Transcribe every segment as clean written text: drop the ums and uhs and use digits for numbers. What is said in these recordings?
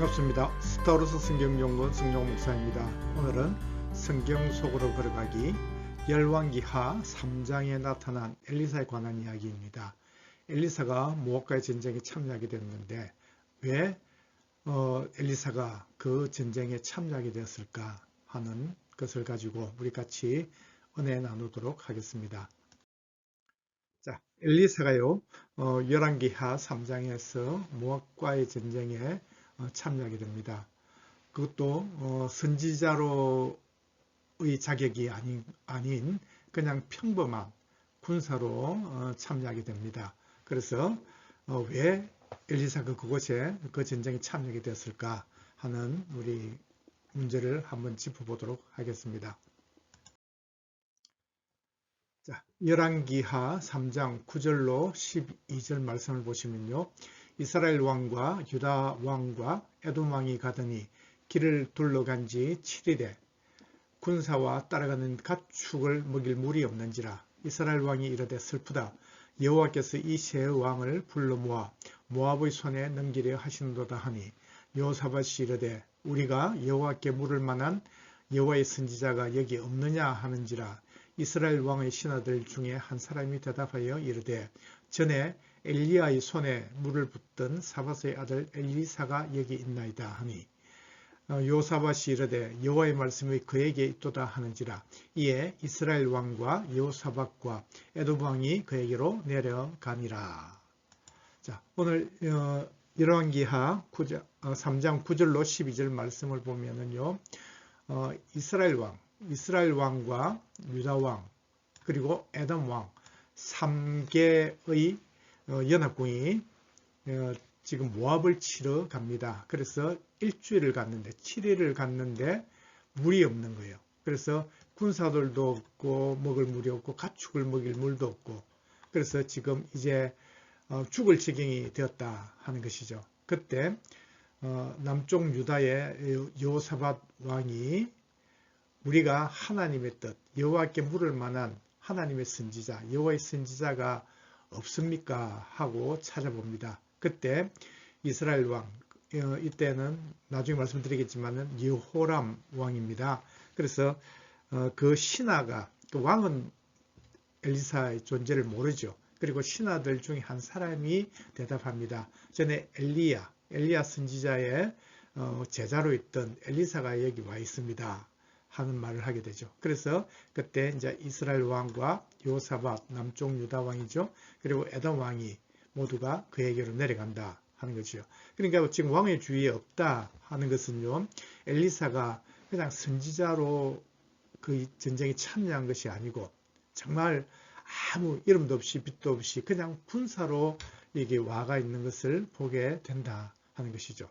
반갑습니다. 스타로스 성경연구원 성령 목사입니다. 오늘은 성경 속으로 걸어가기 열왕기하 3장에 나타난 엘리사에 관한 이야기입니다. 엘리사가 모압과의 전쟁에 참여하게 됐는데 왜 엘리사가 그 전쟁에 참여하게 되었을까 하는 것을 가지고 우리 같이 은혜 나누도록 하겠습니다. 자, 엘리사가요 열왕기하 3장에서 모압과의 전쟁에 참여하게 됩니다. 그것도 선지자로의 자격이 아닌 그냥 평범한 군사로 참여하게 됩니다. 그래서 왜 엘리사가 그곳에 그 전쟁에 참여하게 되었을까 하는 우리 문제를 한번 짚어보도록 하겠습니다. 자, 열왕기하 3장 9절로 12절 말씀을 보시면요. 이스라엘 왕과 유다 왕과 에돔 왕이 가더니 길을 둘러간 지 7일에 군사와 따라가는 가축을 먹일 물이 없는지라. 이스라엘 왕이 이르되 슬프다. 여호와께서 이 세 왕을 불러 모아 모압의 손에 넘기려 하시는도다 하니 여호사밧이 이르되 우리가 여호와께 물을 만한 여호와의 선지자가 여기 없느냐 하는지라. 이스라엘 왕의 신하들 중에 한 사람이 대답하여 이르되 전에 엘리야의 손에 물을 붓던 사밧의 아들 엘리사가 여기 있나이다 하니 여호사밧이 이르되 여호와의 말씀이 그에게 있도다 하는지라. 이에 이스라엘 왕과 여호사밧과 에돔 왕이 그에게로 내려가니라. 자, 오늘 열왕기하 3장 9절로 12절 말씀을 보면은요, 이스라엘 왕과 유다 왕 그리고 에돔 왕 3개의 연합군이 지금 모압을 치러 갑니다. 그래서 일주일을 갔는데 7일을 갔는데 물이 없는 거예요. 그래서 군사들도 없고 먹을 물이 없고 가축을 먹일 물도 없고 그래서 지금 이제 죽을 지경이 되었다 하는 것이죠. 그때 남쪽 유다의 여호사밧 왕이 우리가 하나님의 뜻, 여호와께 물을 만한 하나님의 선지자, 여호와의 선지자가 없습니까? 하고 찾아봅니다. 그때 이스라엘 왕, 이때는 나중에 말씀드리겠지만은 여호람 왕입니다. 그래서 그 신하가, 그 왕은 엘리사의 존재를 모르죠. 그리고 신하들 중에 한 사람이 대답합니다. 전에 엘리야 선지자의 제자로 있던 엘리사가 여기 와 있습니다. 하는 말을 하게 되죠. 그래서 그때 이제 이스라엘 왕과 여호사밧 남쪽 유다 왕이죠. 그리고 에돔 왕이 모두가 그에게로 내려간다 하는 거죠. 그러니까 지금 왕의 주위에 없다 하는 것은요. 엘리사가 그냥 선지자로 그 전쟁에 참여한 것이 아니고 정말 아무 이름도 없이 빛도 없이 그냥 군사로 이게 와가 있는 것을 보게 된다 하는 것이죠.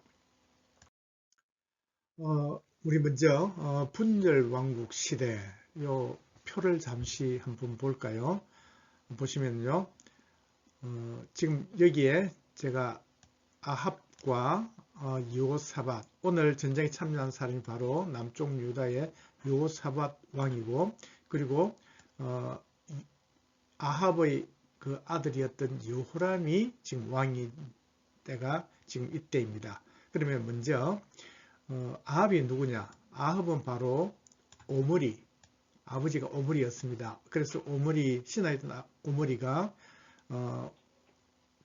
우리 먼저 분열왕국 시대 요 표를 잠시 한번 볼까요? 보시면요. 지금 여기에 제가 아합과 여호사밧, 오늘 전쟁에 참여한 사람이 바로 남쪽 유다의 여호사밧 왕이고, 그리고 아합의 그 아들이었던 여호람이 지금 왕이 때가 지금 이때입니다. 그러면 먼저 아합이 누구냐? 아합은 바로 오므리, 아버지가 오므리였습니다. 그래서 오므리, 신하였던 오므리가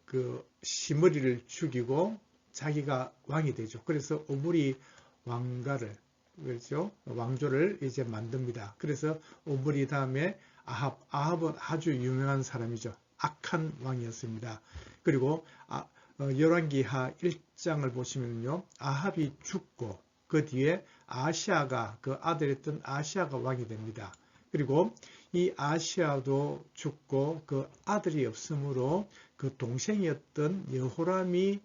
그 시므리를 죽이고 자기가 왕이 되죠. 그래서 오므리 왕가를, 그렇죠? 왕조를 이제 만듭니다. 그래서 오므리 다음에 아합은 아주 유명한 사람이죠. 악한 왕이었습니다. 그리고 열왕기하 1장을 보시면요. 아합이 죽고 그 뒤에 아시아가, 그 아들이었던 아시아가 왕이 됩니다. 그리고 이 아시아도 죽고 그 아들이 없으므로 그 동생이었던 여호람이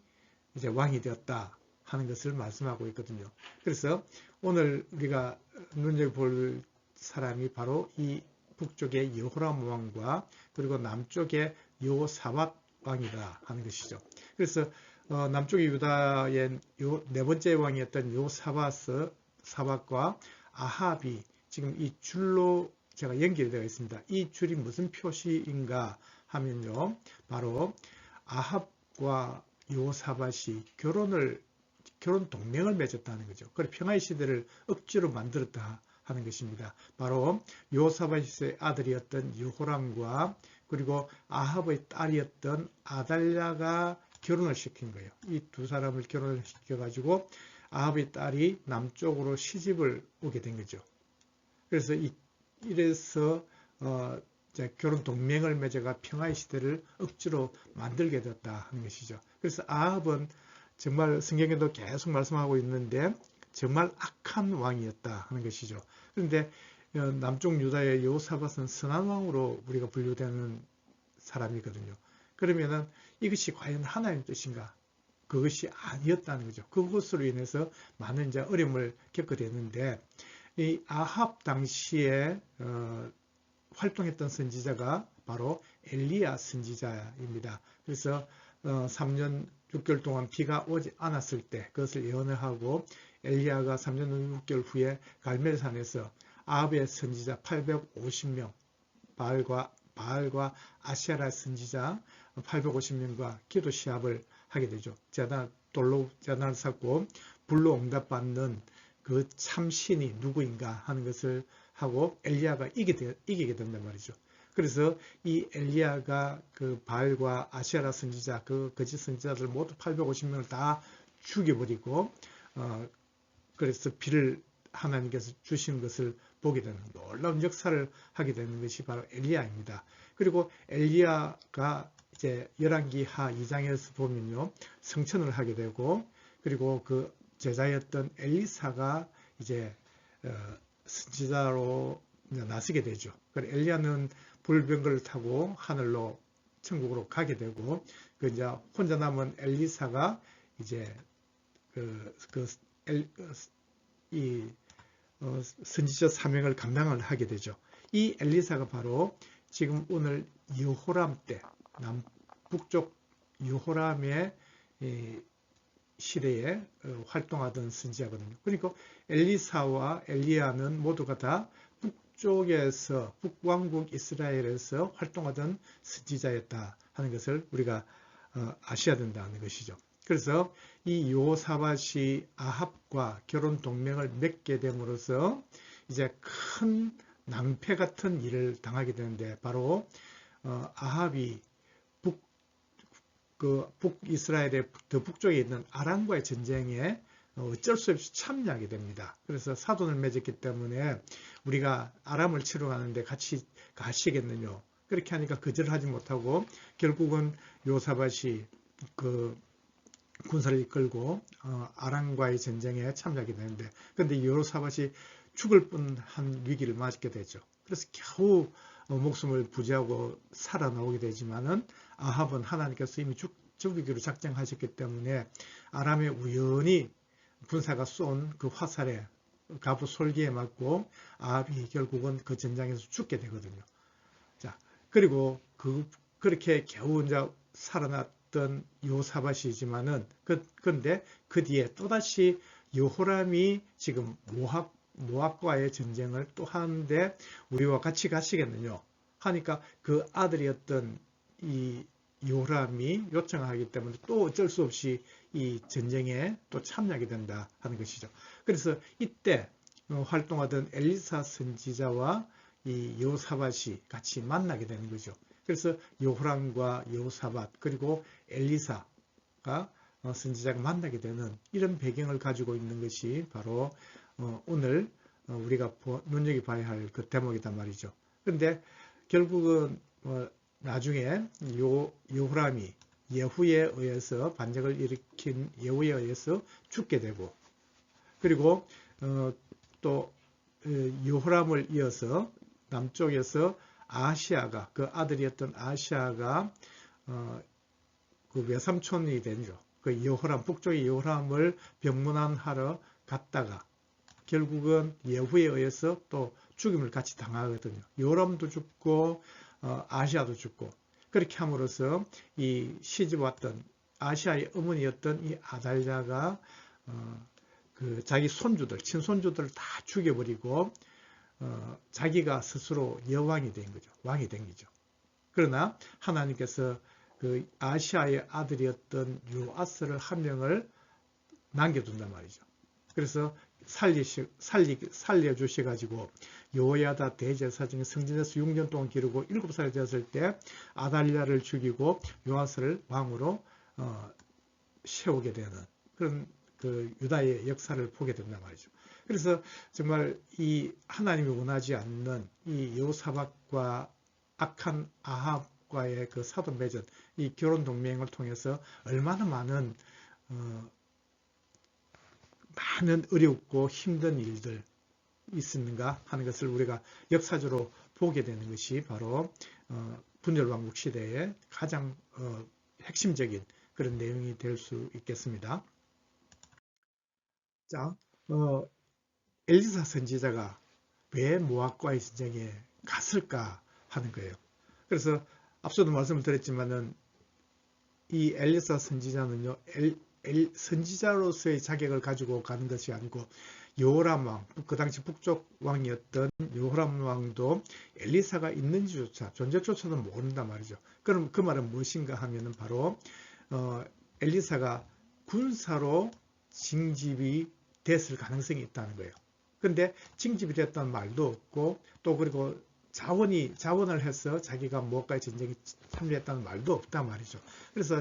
이제 왕이 되었다 하는 것을 말씀하고 있거든요. 그래서 오늘 우리가 눈여겨볼 사람이 바로 이 북쪽의 여호람 왕과 그리고 남쪽의 여호사밧 왕이다 하는 것이죠. 그래서 남쪽의 유다의 네 번째 왕이었던 여호사밧과 아합이 지금 이 줄로 제가 연결되어 있습니다. 이 줄이 무슨 표시인가 하면요. 바로 아합과 여호사밧이 결혼을 결혼 동맹을 맺었다는 거죠. 그래서 평화의 시대를 억지로 만들었다 하는 것입니다. 바로 여호사밧의 아들이었던 여호람과 그리고 아합의 딸이었던 아달랴가 결혼을 시킨 거예요. 이 두 사람을 결혼을 시켜가지고 아합의 딸이 남쪽으로 시집을 오게 된 거죠. 그래서 이래서 결혼 동맹을 맺어가 평화의 시대를 억지로 만들게 됐다 하는 것이죠. 그래서 아합은 정말 성경에도 계속 말씀하고 있는데 정말 악한 왕이었다 하는 것이죠. 그런데 남쪽 유다의 여호사밧은 선한 왕으로 우리가 분류되는 사람이거든요. 그러면은 이것이 과연 하나님의 뜻인가? 그것이 아니었다는 거죠. 그것으로 인해서 많은 이제 어려움을 겪게 되는데 이 아합 당시에 활동했던 선지자가 바로 엘리야 선지자입니다. 그래서 3년 6개월 동안 비가 오지 않았을 때 그것을 예언을 하고 엘리야가 3년 6개월 후에 갈멜산에서 아합의 선지자 850명 바알과 아세라 선지자 850명과 기도 시합을 하게 되죠. 돌로 제단을 쌓고 불로 응답받는 그 참신이 누구인가 하는 것을 하고 엘리야가 이기게 된단 말이죠. 그래서 이 엘리야가 그 바알과 아세라 선지자, 그 거짓 선지자들 모두 850명을 다 죽여버리고 그래서 비를 하나님께서 주신 것을 보게 되는 놀라운 역사를 하게 되는 것이 바로 엘리야입니다. 그리고 엘리야가 이제 열왕기하 2장에서 보면요, 성천을 하게 되고 그리고 그 제자였던 엘리사가 이제 선지자로 나서게 되죠. 그래서 엘리야는 불병거를 타고 하늘로 천국으로 가게 되고 그 이제 혼자 남은 엘리사가 이제 선지자 사명을 감당을 하게 되죠. 이 엘리사가 바로 지금 오늘 여호람 때 북쪽 여호람의 시대에 활동하던 선지자거든요. 그러니까 엘리사와 엘리야는 모두가 다 북쪽에서 북왕국 이스라엘에서 활동하던 선지자였다 하는 것을 우리가 아셔야 된다는 것이죠. 그래서 이 여호사밧이 아합과 결혼 동맹을 맺게 됨으로써 이제 큰 낭패 같은 일을 당하게 되는데 바로 아합이 북이스라엘의 더 북쪽에 있는 아람과의 전쟁에 어쩔 수 없이 참여하게 됩니다. 그래서 사돈을 맺었기 때문에 우리가 아람을 치러 가는데 같이 가시겠느냐. 그렇게 하니까 거절하지 못하고 결국은 여호사밧이 그 군사를 이끌고 아람과의 전쟁에 참여하게 되는데 그런데 여호사밧이 죽을 뻔한 위기를 맞게 되죠. 그래서 겨우 목숨을 부지하고 살아나오게 되지만은 아합은 하나님께서 이미 죽이기로 작정하셨기 때문에 아람의 우연히 군사가 쏜 그 화살에 가부솔기에 맞고 아합이 결국은 그 전장에서 죽게 되거든요. 자, 그리고 그렇게 겨우 이제 살아났던 여호사밧이지만은 근데 그 뒤에 또다시 여호람이 지금 모압과의 전쟁을 또 하는데 우리와 같이 가시겠느냐 하니까 그 아들이었던 이 여호람이 요청하기 때문에 또 어쩔 수 없이 이 전쟁에 또 참여하게 된다 하는 것이죠. 그래서 이때 활동하던 엘리사 선지자와 이 여호사밧이 같이 만나게 되는 거죠. 그래서 여호람과 여호사밧 그리고 엘리사가 선지자가 만나게 되는 이런 배경을 가지고 있는 것이 바로 오늘 우리가 눈여겨봐야 할 그 대목이단 말이죠. 그런데 결국은 나중에 여호람이 예후에 의해서 반역을 일으킨 예후에 의해서 죽게 되고 그리고 또 여호람을 이어서 남쪽에서 아시아가 그 아들이었던 아시아가 그 외삼촌이 되죠. 그 여호람 북쪽의 여호람을 병문안하러 갔다가 결국은 예후에 의해서 또 죽임을 같이 당하거든요. 여호람도 죽고 아시아도 죽고 그렇게 함으로써 이 시집 왔던 아시아의 어머니였던 이 아달랴가 그 자기 손주들 친손주들을 다 죽여버리고 자기가 스스로 여왕이 된 거죠. 왕이 된 거죠. 그러나 하나님께서 그 아시아의 아들이었던 요아스를 한 명을 남겨둔단 말이죠. 그래서 살려주셔가지고 요야다 대제사 중에 성전에서 6년 동안 기르고 7살이 되었을 때 아달랴를 죽이고 요아스를 왕으로 세우게 되는 그런 그 유다의 역사를 보게 된단 말이죠. 그래서 정말 이 하나님이 원하지 않는 이 여호사밧과 악한 아합과의 그 사돈 맺은 이 결혼 동맹을 통해서 얼마나 많은 어렵고 힘든 일들 있었는가 하는 것을 우리가 역사적으로 보게 되는 것이 바로 분열왕국 시대의 가장 핵심적인 그런 내용이 될 수 있겠습니다. 자, 엘리사 선지자가 왜 모압과의 전쟁에 갔을까 하는 거예요. 그래서 앞서도 말씀을 드렸지만은 이 엘리사 선지자는요, 선지자로서의 자격을 가지고 가는 것이 아니고 여호람 왕, 그 당시 북쪽 왕이었던 여호람 왕도 엘리사가 있는지조차 존재조차도 모른단 말이죠. 그럼 그 말은 무엇인가 하면은 바로 엘리사가 군사로 징집이 됐을 가능성이 있다는 거예요. 근데 징집이 됐다는 말도 없고 또 그리고 자원을 해서 자기가 무엇과의 전쟁에 참여했다는 말도 없단 말이죠. 그래서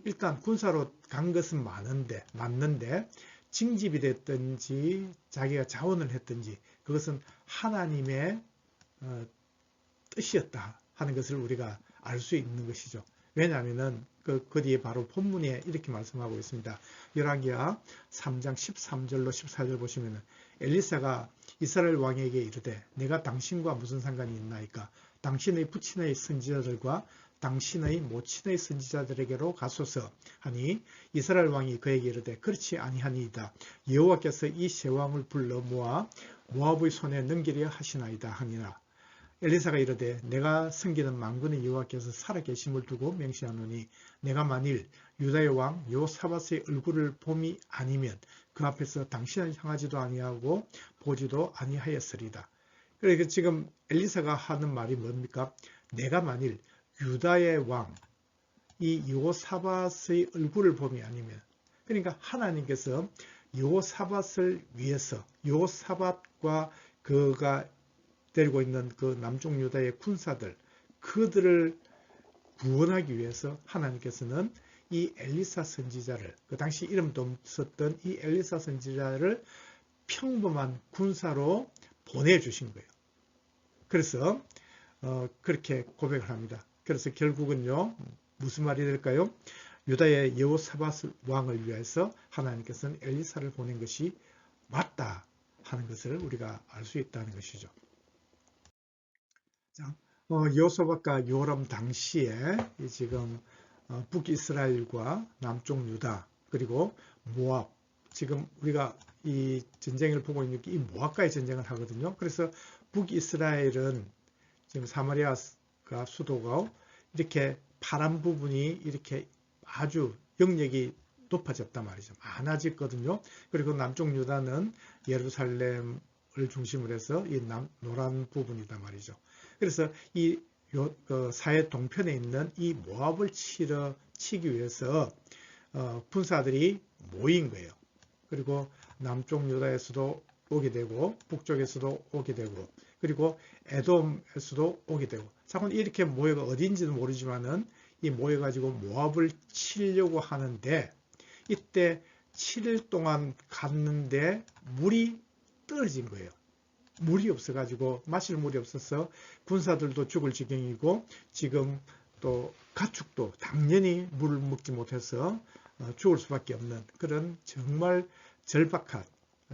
일단 군사로 간 것은 맞는데 징집이 됐든지 자기가 자원을 했든지 그것은 하나님의 뜻이었다 하는 것을 우리가 알 수 있는 것이죠. 왜냐하면은 그 뒤에 바로 본문에 이렇게 말씀하고 있습니다. 열왕기하 3장 13절로 14절 보시면은 엘리사가 이스라엘 왕에게 이르되 내가 당신과 무슨 상관이 있나이까 당신의 부친의 선지자들과 당신의 모친의 선지자들에게로 가소서 하니 이스라엘 왕이 그에게 이르되 그렇지 아니하니이다. 여호와께서 이 세 왕을 불러 모아 모압의 손에 넘기려 하시나이다 하니라. 엘리사가 이르되 내가 섬기는 만군의 여호와께서 살아계심을 두고 맹세하노니 내가 만일 유다의 왕 여호사밧의 얼굴을 봄이 아니면 그 앞에서 당신을 향하지도 아니하고 보지도 아니하였으리다. 그러니까 지금 엘리사가 하는 말이 뭡니까? 내가 만일 유다의 왕 이 여호사밧의 얼굴을 봄이 아니면, 그러니까 하나님께서 여호사밧을 위해서 여호사밧과 그가 데리고 있는 그 남쪽 유다의 군사들, 그들을 구원하기 위해서 하나님께서는 이 엘리사 선지자를, 그 당시 이름도 없었던 이 엘리사 선지자를 평범한 군사로 보내주신 거예요. 그래서 그렇게 고백을 합니다. 그래서 결국은요, 무슨 말이 될까요? 유다의 여호사밧 왕을 위해서 하나님께서는 엘리사를 보낸 것이 맞다 하는 것을 우리가 알 수 있다는 것이죠. 여호사밧과 요람 당시에 지금 북이스라엘과 남쪽 유다 그리고 모압, 지금 우리가 이 전쟁을 보고 있는 게 이 모압과의 전쟁을 하거든요. 그래서 북이스라엘은 지금 사마리아가 수도가 이렇게 파란 부분이 이렇게 아주 영역이 높아졌단 말이죠. 많아졌거든요. 그리고 남쪽 유다는 예루살렘을 중심으로 해서 이 노란 부분이단 말이죠. 그래서 이 사해 동편에 있는 이 모압을 치기 위해서 군사들이 모인 거예요. 그리고 남쪽 유다에서도 오게 되고 북쪽에서도 오게 되고 그리고 에돔에서도 오게 되고 자꾸 이렇게 모여가 어딘지는 모르지만은 이 모여가지고 모압을 치려고 하는데 이때 7일 동안 갔는데 물이 떨어진 거예요. 물이 없어가지고 마실 물이 없어서 군사들도 죽을 지경이고 지금 또 가축도 당연히 물을 먹지 못해서 죽을 수밖에 없는 그런 정말 절박한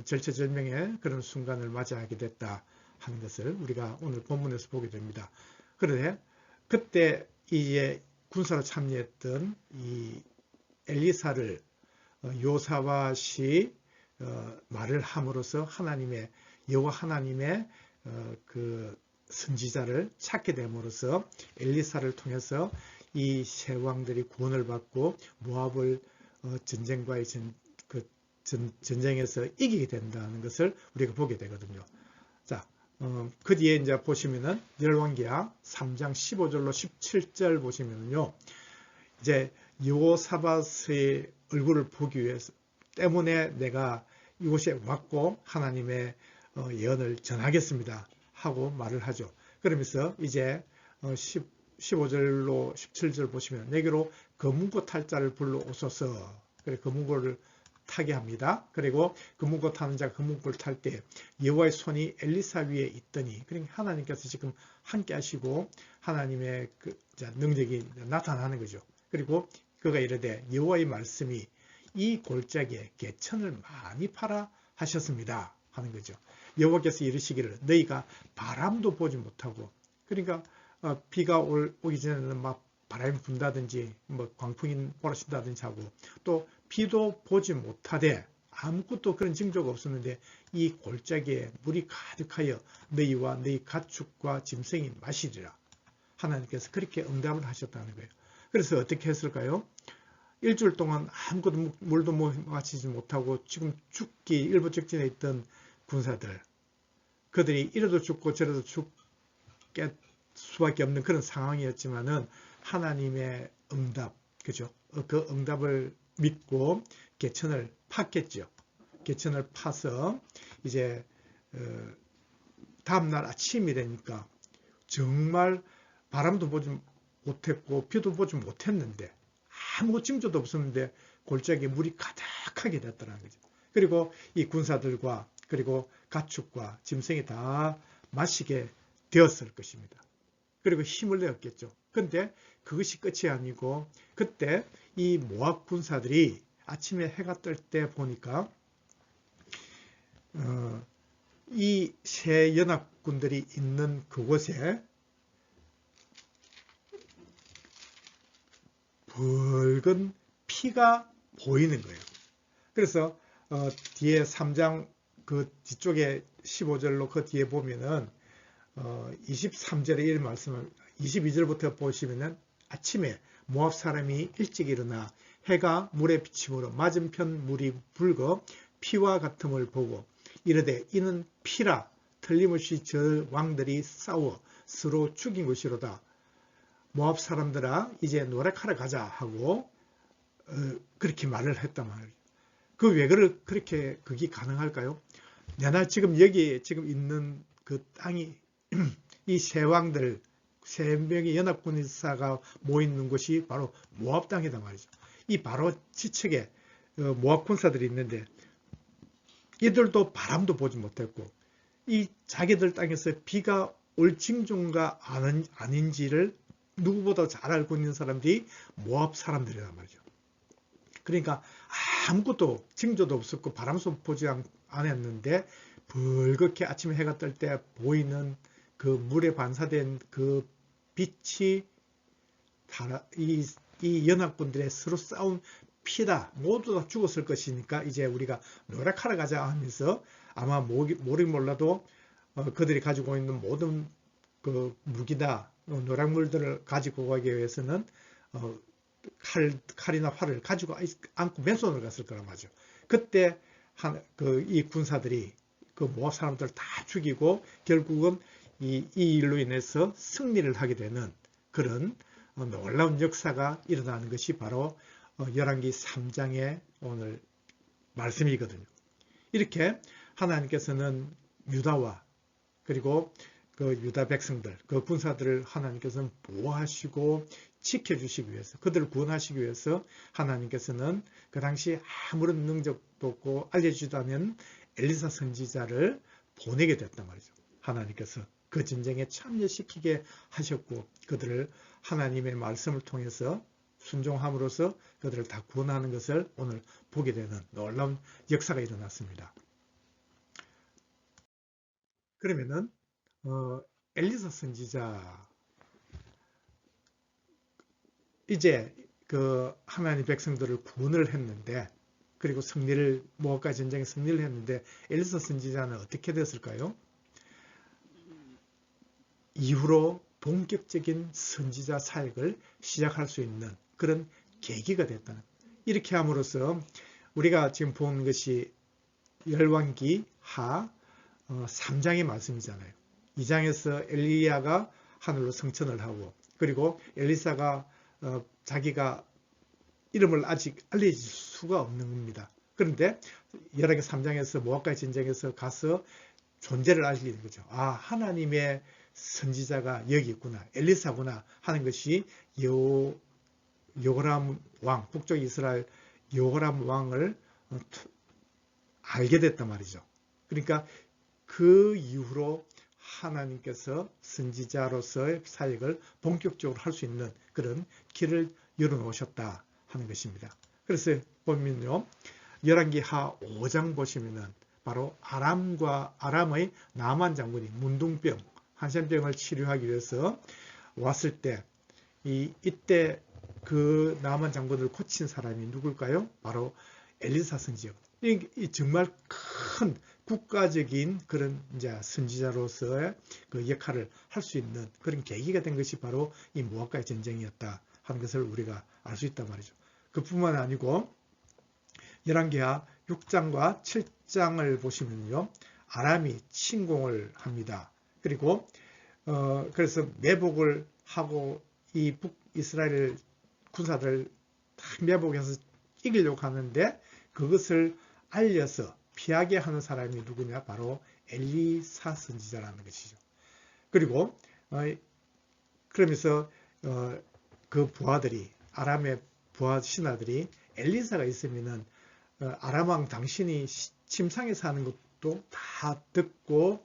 절체절명의 그런 순간을 맞이하게 됐다 하는 것을 우리가 오늘 본문에서 보게 됩니다. 그런데 그때 이제 군사로 참여했던 이 엘리사를 여호사밧이 말을 함으로써 여호와 하나님의 그 선지자를 찾게 됨으로써 엘리사를 통해서 이 세 왕들이 구원을 받고 모압을 전쟁과의 전쟁에서 이기게 된다는 것을 우리가 보게 되거든요. 자, 그 뒤에 이제 보시면은 열왕기하 3장 15절로 17절 보시면은요, 이제 여호사밧의 얼굴을 보기 위해서 때문에 내가 이곳에 왔고 하나님의 예언을 전하겠습니다 하고 말을 하죠. 그러면서 이제 15절로 17절 보시면 내게로 검은고 탈 자를 불러오소서. 그래 검은고를 타게 합니다. 그리고 검은고 타는 자가 검은고를 탈 때 여호와의 손이 엘리사 위에 있더니, 그러니까 하나님께서 지금 함께 하시고 하나님의 그 능력이 나타나는 거죠. 그리고 그가 이르되 여호와의 말씀이 이 골짜기에 개천을 많이 팔아 하셨습니다 하는 거죠. 여호와께서 이르시기를 너희가 바람도 보지 못하고, 그러니까 비가 오기 전에는 막 바람이 분다든지 뭐 광풍이 몰아친다든지 하고, 또 비도 보지 못하되 아무것도 그런 징조가 없었는데 이 골짜기에 물이 가득하여 너희와 너희 가축과 짐승이 마시리라. 하나님께서 그렇게 응답을 하셨다는 거예요. 그래서 어떻게 했을까요? 일주일 동안 아무것도 물도 마시지 못하고 지금 죽기 일부 직전에 있던 군사들, 그들이 이래도 죽고 저래도 죽게 수밖에 없는 그런 상황이었지만은 하나님의 응답, 그죠? 그 응답을 믿고 개천을 팠겠죠. 개천을 파서 이제 다음날 아침이 되니까 정말 바람도 보지 못했고 비도 보지 못했는데 아무 징조도 없었는데 골짜기에 물이 가득하게 됐더라는 거죠. 그리고 이 군사들과 그리고 가축과 짐승이 다 마시게 되었을 것입니다. 그리고 힘을 내었겠죠. 근데 그것이 끝이 아니고 그때 이 모압 군사들이 아침에 해가 뜰 때 보니까 이 세 연합군들이 있는 그곳에 붉은 피가 보이는 거예요. 그래서 뒤에 3장 그 뒤쪽에 15절로 그 뒤에 보면은 23절에 이런 말씀을 22절부터 보시면은 아침에 모압 사람이 일찍 일어나 해가 물에 비침으로 맞은편 물이 붉어 피와 같음을 보고 이르되 이는 피라 틀림없이 저 왕들이 싸워 서로 죽인 것이로다. 모압 사람들아 이제 노력하러 가자 하고 그렇게 말을 했단 말이에요. 그 왜 그렇게 그게 가능할까요? 내가 지금 여기 지금 있는 그 땅이 이 세 왕들 세 명의 연합군사가 모이는 곳이 바로 모압 땅이다 말이죠. 이 바로 지척에 모압 군사들이 있는데 이들도 바람도 보지 못했고 이 자기들 땅에서 비가 올 징조가 아닌지를 누구보다 잘 알고 있는 사람들이 모압 사람들이란 말이죠. 그러니까 아무것도 징조도 없었고 바람도 보지 않았는데 붉게 아침에 해가 뜰 때 보이는 그 물에 반사된 그 빛이 이 연합군들의 서로 싸운 피다. 모두 다 죽었을 것이니까 이제 우리가 노력하러 가자 하면서 아마 모르긴 몰라도 그들이 가지고 있는 모든 그 무기다 노략물들을 가지고 가기 위해서는 칼이나 활을 가지고 않고 맨손으로 갔을 거란 말이죠. 그때 이 군사들이 그 모압 사람들 다 죽이고 결국은 이 일로 인해서 승리를 하게 되는 그런 놀라운 역사가 일어나는 것이 바로 열왕기 3장의 오늘 말씀이거든요. 이렇게 하나님께서는 유다와 그리고 그 유다 백성들, 그 군사들을 하나님께서는 보호하시고 지켜주시기 위해서, 그들을 구원하시기 위해서 하나님께서는 그 당시 아무런 능력도 없고 알려주지도 않은 엘리사 선지자를 보내게 됐단 말이죠. 하나님께서 그 전쟁에 참여시키게 하셨고 그들을 하나님의 말씀을 통해서 순종함으로써 그들을 다 구원하는 것을 오늘 보게 되는 놀라운 역사가 일어났습니다. 그러면은 엘리사 선지자 이제 그 하나님 백성들을 구원을 했는데 그리고 승리를 모압과 전쟁에 승리를 했는데 엘리사 선지자는 어떻게 됐을까요? 이후로 본격적인 선지자 사역을 시작할 수 있는 그런 계기가 됐다는 이렇게 함으로써 우리가 지금 보는 것이 열왕기 하 3장의 말씀이잖아요. 2장에서 엘리야가 하늘로 승천을 하고 그리고 엘리사가 자기가 이름을 아직 알려질 수가 없는 겁니다. 그런데 열왕기 3장에서 모압과의 전쟁에서 가서 존재를 알리는 거죠. 아, 하나님의 선지자가 여기 있구나, 엘리사구나 하는 것이 여호람 왕, 북쪽 이스라엘 여호람 왕을 알게 됐단 말이죠. 그러니까 그 이후로 하나님께서 선지자로서의 사역을 본격적으로 할 수 있는 그런 길을 열어놓으셨다 하는 것입니다. 그래서 보면요, 열왕기하 5장 보시면은 바로 아람의 나만 장군이 문둥병, 한센병을 치료하기 위해서 왔을 때 이때 그 나만 장군을 고친 사람이 누굴까요? 바로 엘리사 선지자. 이 정말 큰 국가적인 그런 이제 선지자로서의 그 역할을 할 수 있는 그런 계기가 된 것이 바로 이 모압과의 전쟁이었다 하는 것을 우리가 알 수 있단 말이죠. 그뿐만 아니고 열왕기하 6장과 7장을 보시면요, 아람이 침공을 합니다. 그리고 그래서 매복을 하고 이 북이스라엘 군사들 매복해서 이기려고 하는데 그것을 알려서 피하게 하는 사람이 누구냐? 바로 엘리사 선지자라는 것이죠. 그리고 그러면서 그 부하들이, 아람의 부하 신하들이 엘리사가 있으면은 아람 왕 당신이 침상에 사는 것도 다 듣고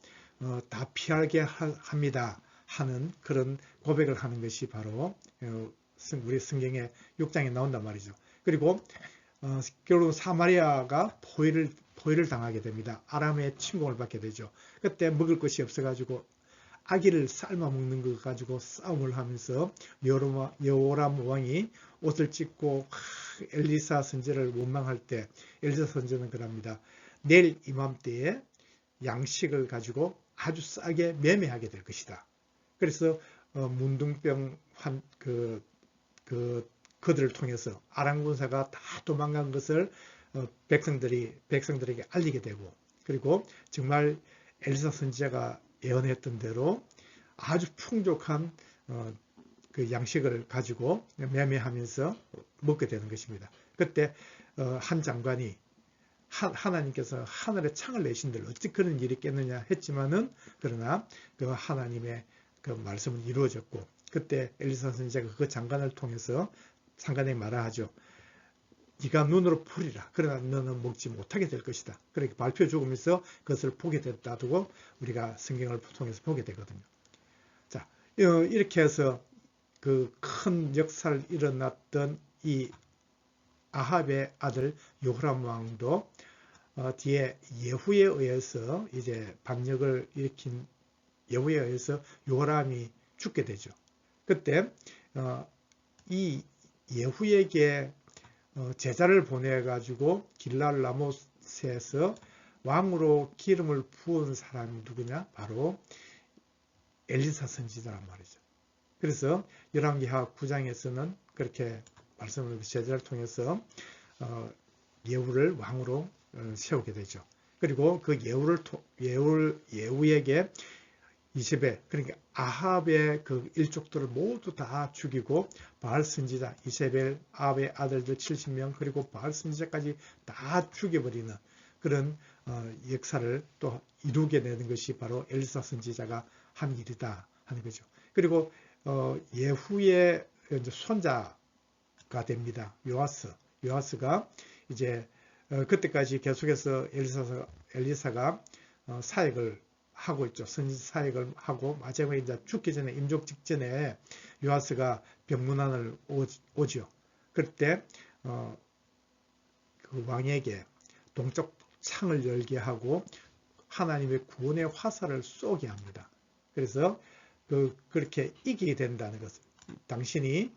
다 피하게 합니다 하는 그런 고백을 하는 것이 바로 우리 성경의 6장에 나온단 말이죠. 그리고 결국 사마리아가 포위를 당하게 됩니다. 아람의 침공을 받게 되죠. 그때 먹을 것이 없어가지고 아기를 삶아 먹는 것 가지고 싸움을 하면서 여호람 왕이 옷을 찢고 엘리사 선지자를 원망할 때 엘리사 선지자는 그럽니다. 내일 이맘때에 양식을 가지고 아주 싸게 매매하게 될 것이다. 그래서 문둥병 그들을 통해서 아람 군사가 다 도망간 것을 백성들에게 알리게 되고, 그리고 정말 엘리사 선지자가 예언했던 대로 아주 풍족한 그 양식을 가지고 매매하면서 먹게 되는 것입니다. 그때 한 장관이 하나님께서 하늘에 창을 내신들 어찌 그런 일이 있겠느냐 했지만은, 그러나 그 하나님의 그 말씀은 이루어졌고, 그때 엘리사 선지자가 그 장관을 통해서 장관에게 말하죠. 네가 눈으로 보리라. 그러나 너는 먹지 못하게 될 것이다. 그렇게 발표 죽으면서 그것을 보게 됐다고 우리가 성경을 통해서 보게 되거든요. 자, 이렇게 해서 그 큰 역사를 일어났던 이 아합의 아들 여호람 왕도 뒤에 예후에 의해서 이제 반역을 일으킨 예후에 의해서 여호람이 죽게 되죠. 그때 이 예후에게 제자를 보내가지고 길랄 라모스에서 왕으로 기름을 부은 사람이 누구냐? 바로 엘리사 선지자란 말이죠. 그래서 열왕기하 9장에서는 그렇게 말씀을 제자를 통해서 예후를 왕으로 세우게 되죠. 그리고 그 예후에게 이세벨, 그러니까 아합의 그 일족들을 모두 다 죽이고 바알 선지자, 이세벨, 아합의 아들들 70명, 그리고 바알 선지자까지 다 죽여버리는 그런 역사를 또 이루게 되는 것이 바로 엘리사 선지자가 한 일이다 하는 거죠. 그리고 예후의 이제 손자가 됩니다. 요아스가 이제 그때까지 계속해서 엘리사가 사역을 하고 있죠. 선지 사역을 하고 마지막에 이제 죽기 전에 임종 직전에 요아스가 병문안을 오죠. 그때 그 왕에게 동쪽 창을 열게 하고 하나님의 구원의 화살을 쏘게 합니다. 그래서 그렇게 이기게 된다는 것을, 당신이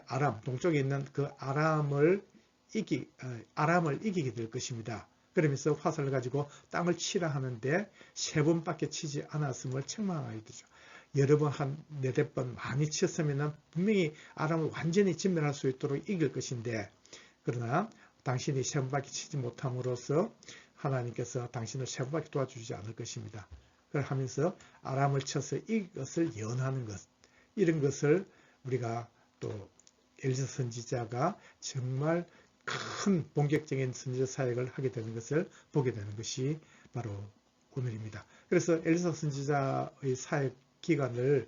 아람 동쪽에 있는 그 아람을 이기게 될 것입니다. 그러면서 화살을 가지고 땅을 치라 하는데 3번밖에 치지 않았음을 책망하게 되죠. 여러 번, 한 4번 많이 쳤으면 분명히 아람을 완전히 진멸할 수 있도록 이길 것인데, 그러나 당신이 3번밖에 치지 못함으로써 하나님께서 당신을 3번밖에 도와주지 않을 것입니다. 그걸 하면서 아람을 쳐서 이것을 예언하는 것, 이런 것을 우리가 또 엘리사 선지자가 정말 큰 본격적인 선지자 사역을 하게 되는 것을 보게 되는 것이 바로 오늘입니다. 그래서 엘리사 선지자의 사역 기간을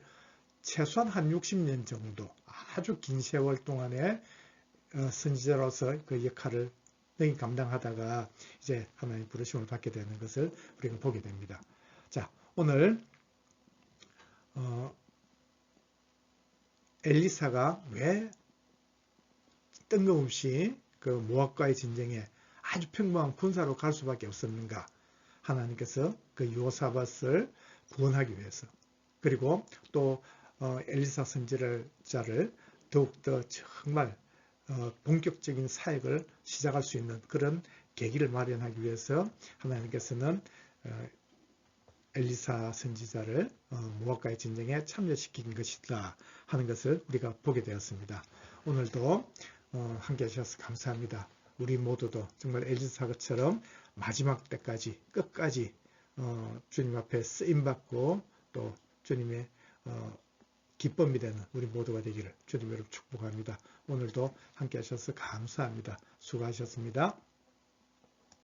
최소한 한 60년 정도 아주 긴 세월 동안에 선지자로서 그 역할을 능히 감당하다가 이제 하나님 부르심을 받게 되는 것을 우리가 보게 됩니다. 자, 오늘 엘리사가 왜 뜬금없이 그 모압과의 전쟁에 아주 평범한 군사로 갈 수밖에 없었는가? 하나님께서 그 요사밧을 구원하기 위해서, 그리고 또 엘리사 선지자를 더욱더 정말 본격적인 사역을 시작할 수 있는 그런 계기를 마련하기 위해서 하나님께서는 엘리사 선지자를 모압과의 전쟁에 참여시킨 것이다 하는 것을 우리가 보게 되었습니다. 오늘도 함께 하셔서 감사합니다. 우리 모두도 정말 엘리사처럼 마지막 때까지 끝까지 주님 앞에 쓰임받고 또 주님의 기쁨이 되는 우리 모두가 되기를 주님으로 축복합니다. 오늘도 함께 하셔서 감사합니다. 수고하셨습니다.